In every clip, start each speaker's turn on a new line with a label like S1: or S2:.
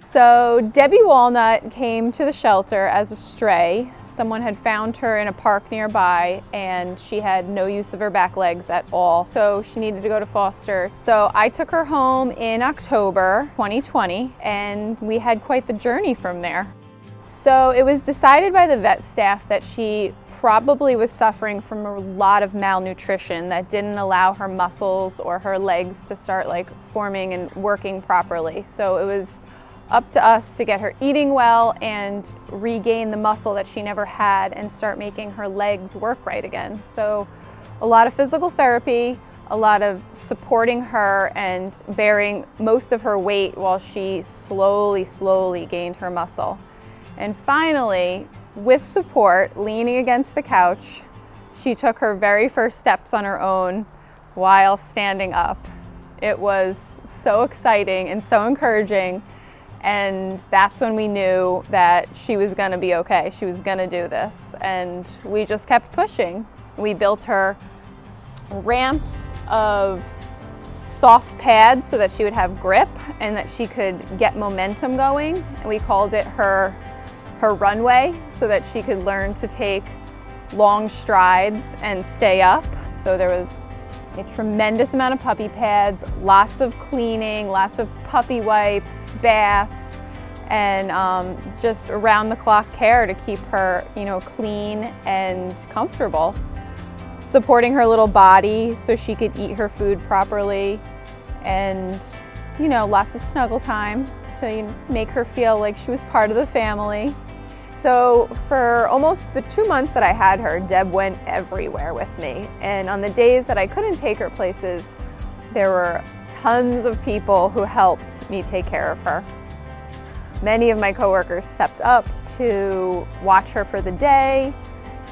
S1: So Debbie Walnut came to the shelter as a stray. Someone had found her in a park nearby and she had no use of her back legs at all. So she needed to go to foster. So I took her home in October 2020 and we had quite the journey from there. So it was decided by the vet staff that she probably was suffering from a lot of malnutrition that didn't allow her muscles or her legs to start like forming and working properly. So it was up to us to get her eating well and regain the muscle that she never had and start making her legs work right again. So a lot of physical therapy, a lot of supporting her and bearing most of her weight while she slowly gained her muscle. And finally, with support, leaning against the couch, she took her very first steps on her own while standing up. It was so exciting and so encouraging. And that's when we knew that she was going to be okay. She was going to do this. And we just kept pushing. We built her ramps of soft pads so that she would have grip and that she could get momentum going. And we called it her runway so that she could learn to take long strides and stay up. So there was a tremendous amount of puppy pads, lots of cleaning, lots of puppy wipes, baths, and just around the clock care to keep her, clean and comfortable. Supporting her little body so she could eat her food properly, and lots of snuggle time so you make her feel like she was part of the family. So for almost the 2 months that I had her, Deb went everywhere with me. And on the days that I couldn't take her places, there were tons of people who helped me take care of her. Many of my coworkers stepped up to watch her for the day.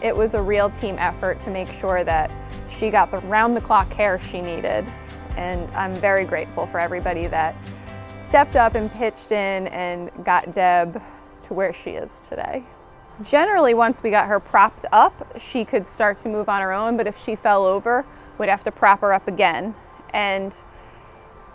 S1: It was a real team effort to make sure that she got the round-the-clock care she needed. And I'm very grateful for everybody that stepped up and pitched in and got Deb to where she is today. Generally, once we got her propped up, she could start to move on her own, but if she fell over, we'd have to prop her up again. And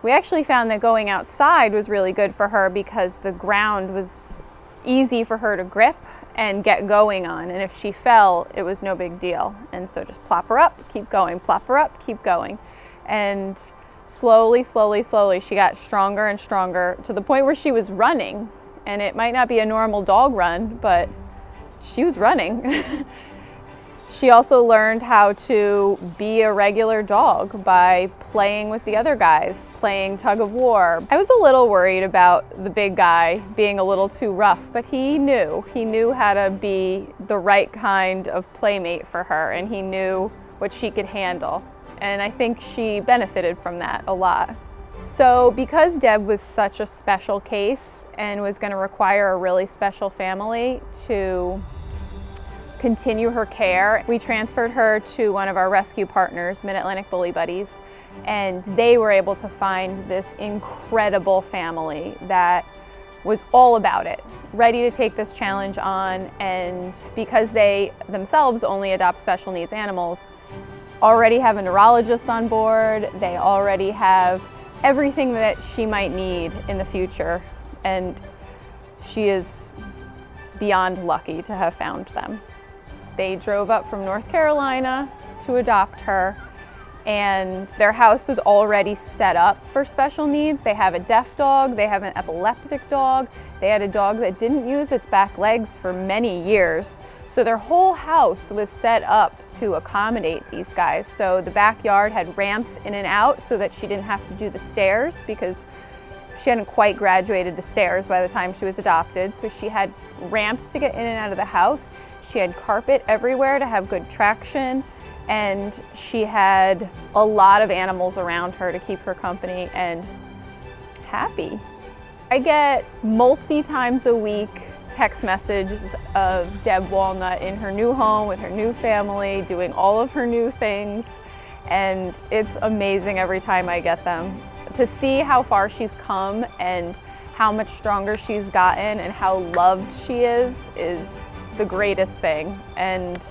S1: we actually found that going outside was really good for her because the ground was easy for her to grip and get going on. And if she fell, it was no big deal. And so just plop her up, keep going, plop her up, keep going. And slowly, she got stronger and stronger to the point where she was running. And it might not be a normal dog run, but she was running. She also learned how to be a regular dog by playing with the other guys, playing tug of war. I was a little worried about the big guy being a little too rough, but he knew how to be the right kind of playmate for her, and he knew what she could handle. And I think she benefited from that a lot. So because Deb was such a special case and was going to require a really special family to continue her care, we transferred her to one of our rescue partners, Mid-Atlantic Bully Buddies, and they were able to find this incredible family that was all about it, ready to take this challenge on. And because they themselves only adopt special needs animals, already have a neurologist on board, they already have everything that she might need in the future, and she is beyond lucky to have found them. They drove up from North Carolina to adopt her, and their house was already set up for special needs. They have a deaf dog, they have an epileptic dog, they had a dog that didn't use its back legs for many years. So their whole house was set up to accommodate these guys. So the backyard had ramps in and out so that she didn't have to do the stairs because she hadn't quite graduated to stairs by the time she was adopted. So she had ramps to get in and out of the house. She had carpet everywhere to have good traction. And she had a lot of animals around her to keep her company and happy. I get multi-times a week text messages of Deb Walnut in her new home with her new family, doing all of her new things. And it's amazing every time I get them. To see how far she's come and how much stronger she's gotten and how loved she is the greatest thing. And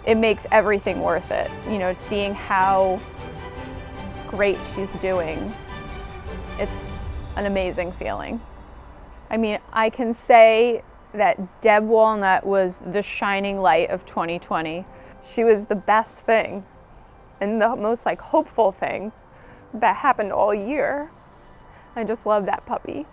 S1: it makes everything worth it. Seeing how great she's doing. It's an amazing feeling. I mean, I can say that Deb Walnut was the shining light of 2020. She was the best thing and the most like hopeful thing that happened all year. I just love that puppy.